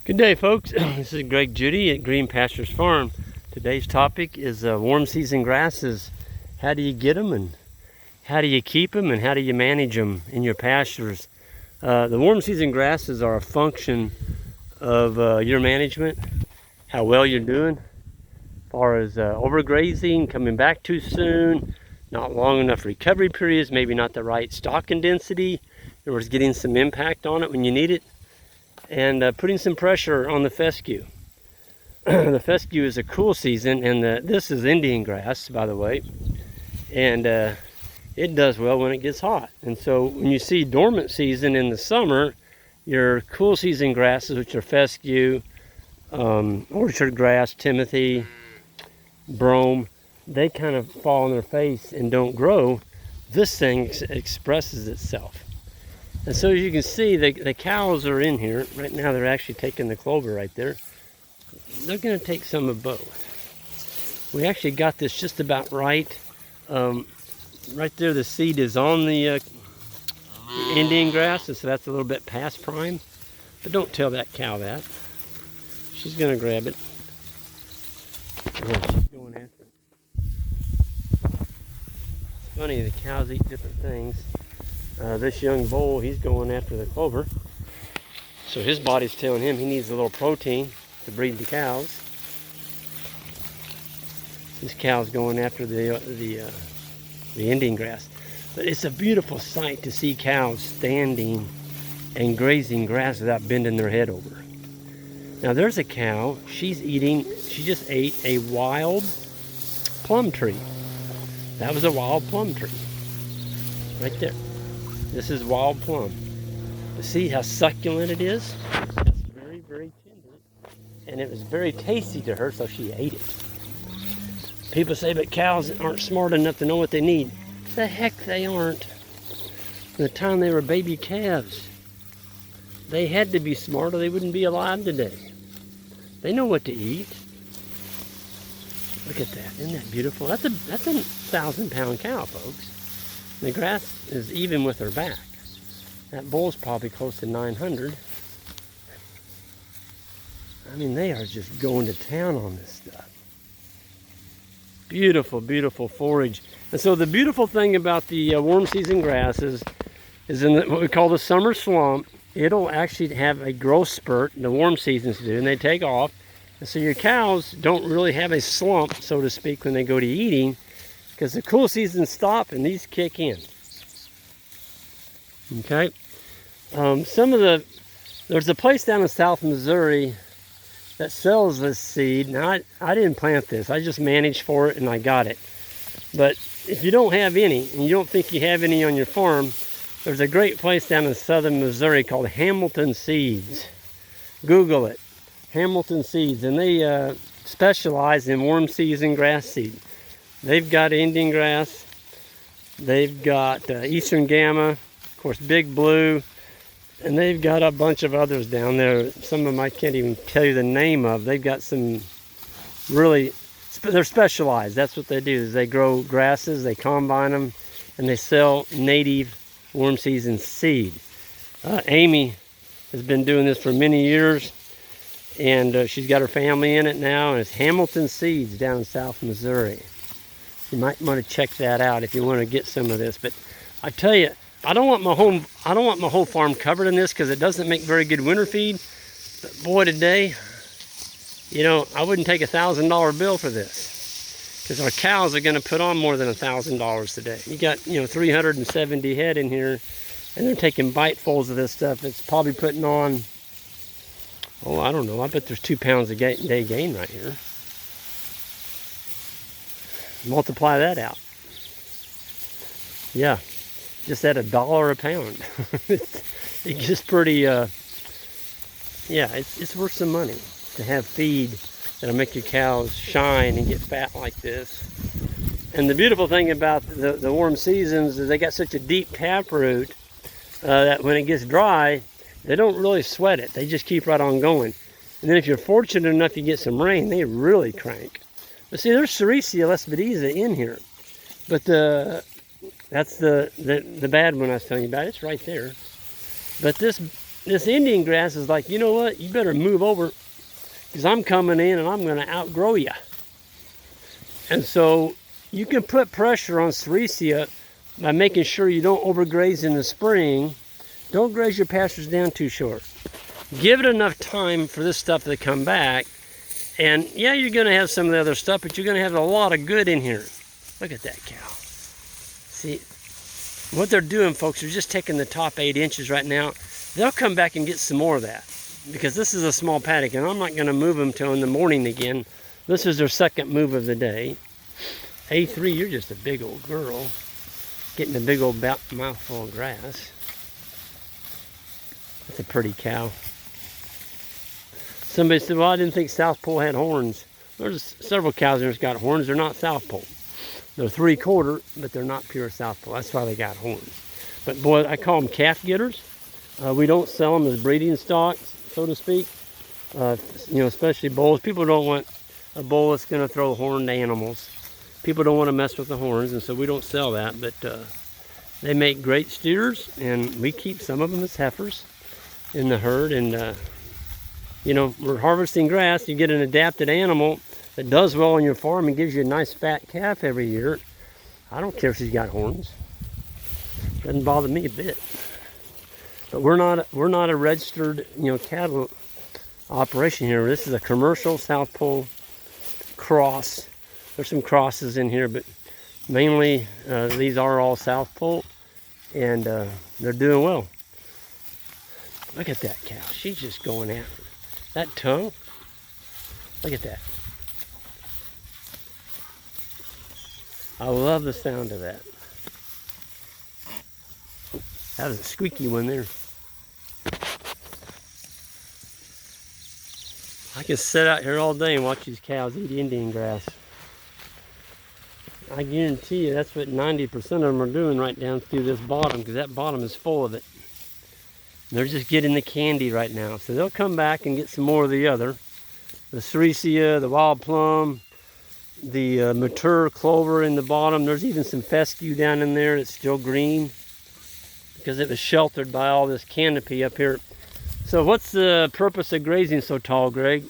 Good day, folks. This is Judy at Green Pastures Farm. Today's topic is warm season grasses. How do you get them, and how do you keep them, and how do you manage them in your pastures? The warm season grasses are a function of your management, how well you're doing, as far as overgrazing, coming back too soon, not long enough recovery periods, maybe not the right stocking density. In other words, getting some impact on it when you need it, and putting some pressure on the fescue. The fescue is a cool season, and this is Indian grass, by the way, and it does well when it gets hot. And so when you see dormant season in the summer, your cool season grasses, which are fescue, orchard grass, timothy, brome, they kind of fall on their face and don't grow. This thing expresses itself. And so as you can see, the cows are in here. Right now they're actually taking the clover right there. They're going to take some of both. We actually got this just about right. Right there the seed is on the Indian grass, and so that's a little bit past prime. But don't tell that cow that. She's going to grab it. Yeah, she's going after it. It's funny, the cows eat different things. This young bull, he's going after the clover. So his body's telling him he needs a little protein to breed the cows. This cow's going after the Indian grass. But it's a beautiful sight to see cows standing and grazing grass without bending their head over. Now there's a cow, she just ate a wild plum tree. That was a wild plum tree. Right there. This is wild plum. But see how succulent it is? It's very, very tender. And it was very tasty to her, so she ate it. People say, but cows aren't smart enough to know what they need. The heck they aren't. From the time they were baby calves, they had to be smart or they wouldn't be alive today. They know what to eat. Look at that. Isn't that beautiful? That's a 1,000-pound cow, folks. The grass is even with her back. That bull's probably close to 900. I mean, they are just going to town on this stuff. Beautiful, beautiful forage. And so the beautiful thing about the warm season grasses is in what we call the summer slump, it'll actually have a growth spurt, the warm seasons do, and they take off. And so your cows don't really have a slump, so to speak, when they go to eating, because the cool seasons stop and these kick in. Okay. There's a place down in South Missouri that sells this seed. Now I didn't plant this. I just managed for it and I got it. But if you don't have any, and you don't think you have any on your farm, there's a great place down in southern Missouri called Hamilton Seeds. Google it. Hamilton Seeds. And they specialize in warm season grass seed. They've got Indian grass, they've got Eastern Gamma, of course Big Blue, and they've got a bunch of others down there. Some of them I can't even tell you the name of. They've got some really, they're specialized. That's what they do, is they grow grasses, they combine them, and they sell native warm season seed. Amy has been doing this for many years, and she's got her family in it now, and it's Hamilton Seeds down in South Missouri. You might want to check that out if you want to get some of this. But I tell you, I don't want my whole farm covered in this because it doesn't make very good winter feed. But boy, today, you know, I wouldn't take $1,000 bill for this, because our cows are going to put on more than $1,000 today. You got, 370 head in here, and they're taking bitefuls of this stuff. It's probably putting on, I don't know, I bet there's 2 pounds a day gain right here. Multiply that out. Yeah, just at $1 a pound. It gets pretty, yeah, it's worth some money to have feed that'll make your cows shine and get fat like this. And the beautiful thing about the warm seasons is they got such a deep taproot that when it gets dry, they don't really sweat it. They just keep right on going. And then if you're fortunate enough you get some rain, they really crank. But see, there's Sericea lespedeza in here. But that's the bad one I was telling you about. It's right there. But this this Indian grass is like, you know what? You better move over because I'm coming in and I'm going to outgrow you. And so you can put pressure on Sericea by making sure you don't overgraze in the spring. Don't graze your pastures down too short. Give it enough time for this stuff to come back. And yeah, you're going to have some of the other stuff, but you're going to have a lot of good in here. Look at that cow. See, what they're doing, folks, they're just taking the top 8 inches right now. They'll come back and get some more of that because this is a small paddock, and I'm not going to move them till in the morning again. This is their second move of the day. A3, you're just a big old girl. Getting a big old mouthful of grass. That's a pretty cow. Somebody said, well, I didn't think South Pole had horns. There's several cows there that's got horns. They're not South Pole. They're 3/4, but they're not pure South Pole. That's why they got horns. But boy, I call them calf getters. We don't sell them as breeding stocks, so to speak. You know, especially bulls. People don't want a bull that's going to throw horned animals. People don't want to mess with the horns, and so we don't sell that. But they make great steers, and we keep some of them as heifers in the herd. And you know, we're harvesting grass. You get an adapted animal that does well on your farm and gives you a nice fat calf every year. I don't care if she's got horns. Doesn't bother me a bit. But we're not a registered, you know, cattle operation here. This is a commercial South Pole cross. There's some crosses in here, but mainly these are all South Pole, and they're doing well. Look at that cow. She's just going after it. That tongue. Look at that. I love the sound of that. That was a squeaky one there. I can sit out here all day and watch these cows eat Indian grass. I guarantee you that's what 90% of them are doing right down through this bottom, because that bottom is full of it. They're just getting the candy right now. So they'll come back and get some more of the other. The Sericea, the wild plum, the mature clover in the bottom. There's even some fescue down in there that's still green because it was sheltered by all this canopy up here. So what's the purpose of grazing so tall, Greg?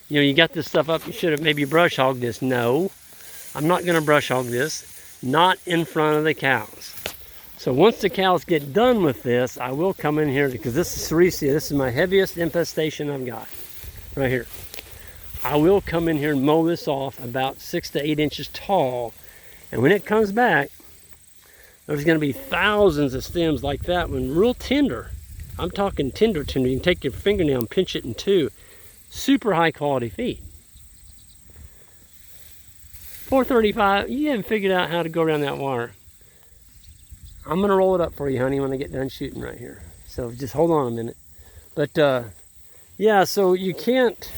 You know, you got this stuff up, you should have maybe brush hogged this. No, I'm not going to brush hog this. Not in front of the cows. So once the cows get done with this, I will come in here, because this is Sericea. This is my heaviest infestation I've got right here. I will come in here and mow this off about 6 to 8 inches tall. And when it comes back, there's going to be thousands of stems like that one, real tender. I'm talking tender. You can take your fingernail and pinch it in two. Super high quality feed. $4.35. You haven't figured out how to go around that wire. I'm going to roll it up for you, honey, when I get done shooting right here. So just hold on a minute. But yeah, so you can't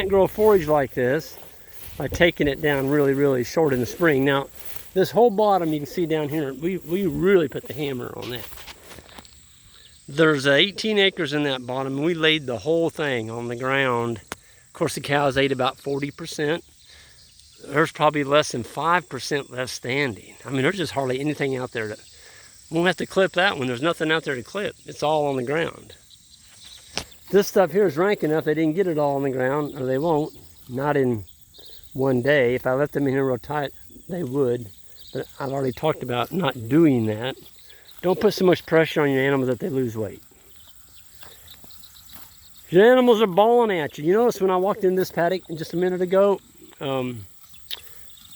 grow forage like this by taking it down really, really short in the spring. Now, this whole bottom you can see down here, we really put the hammer on that. There's 18 acres in that bottom, and we laid the whole thing on the ground. Of course, the cows ate about 40%. There's probably less than 5% left standing. I mean, there's just hardly anything out there that... Won't have to clip that one. There's nothing out there to clip. It's all on the ground. This stuff here is rank enough they didn't get it all on the ground, or they won't. Not in one day. If I let them in here real tight, they would. But I've already talked about not doing that. Don't put so much pressure on your animals that they lose weight. Your animals are bawling at you. You notice when I walked in this paddock just a minute ago, or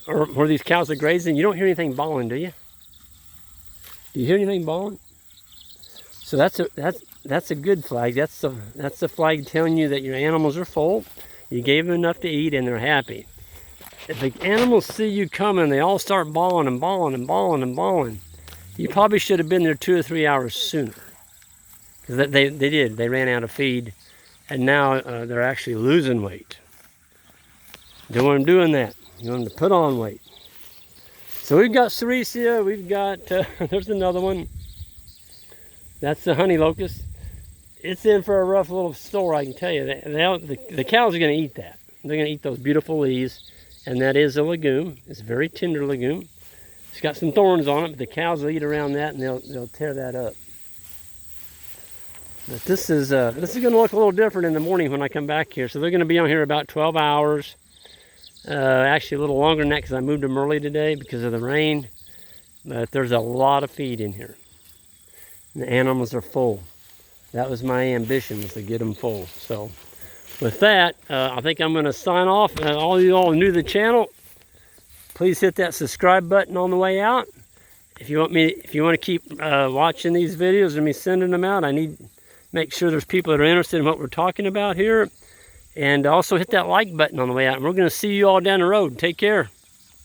where these cows are grazing, you don't hear anything bawling, do you? Do you hear anything bawling? So that's a good flag. That's the flag telling you that your animals are full. You gave them enough to eat and they're happy. If the animals see you coming, they all start bawling and bawling and bawling and bawling. You probably should have been there 2 or 3 hours sooner. Because they did. They ran out of feed, and now they're actually losing weight. Don't want them doing that. You want them to put on weight. So we've got Sericea, we've got, there's another one. That's the honey locust. It's in for a rough little store, I can tell you. The cows are going to eat that. They're going to eat those beautiful leaves, and that is a legume. It's a very tender legume. It's got some thorns on it, but the cows will eat around that, and they'll tear that up. But this is going to look a little different in the morning when I come back here. So they're going to be on here about 12 hours. Actually a little longer than that because I moved them early today because of the rain. But there's a lot of feed in here. And the animals are full. That was my ambition, was to get them full. So with that, I think I'm going to sign off. All you all new to the channel, please hit that subscribe button on the way out. If you want to keep watching these videos and me sending them out, I need to make sure there's people that are interested in what we're talking about here. And also hit that like button on the way out. And we're going to see you all down the road. Take care.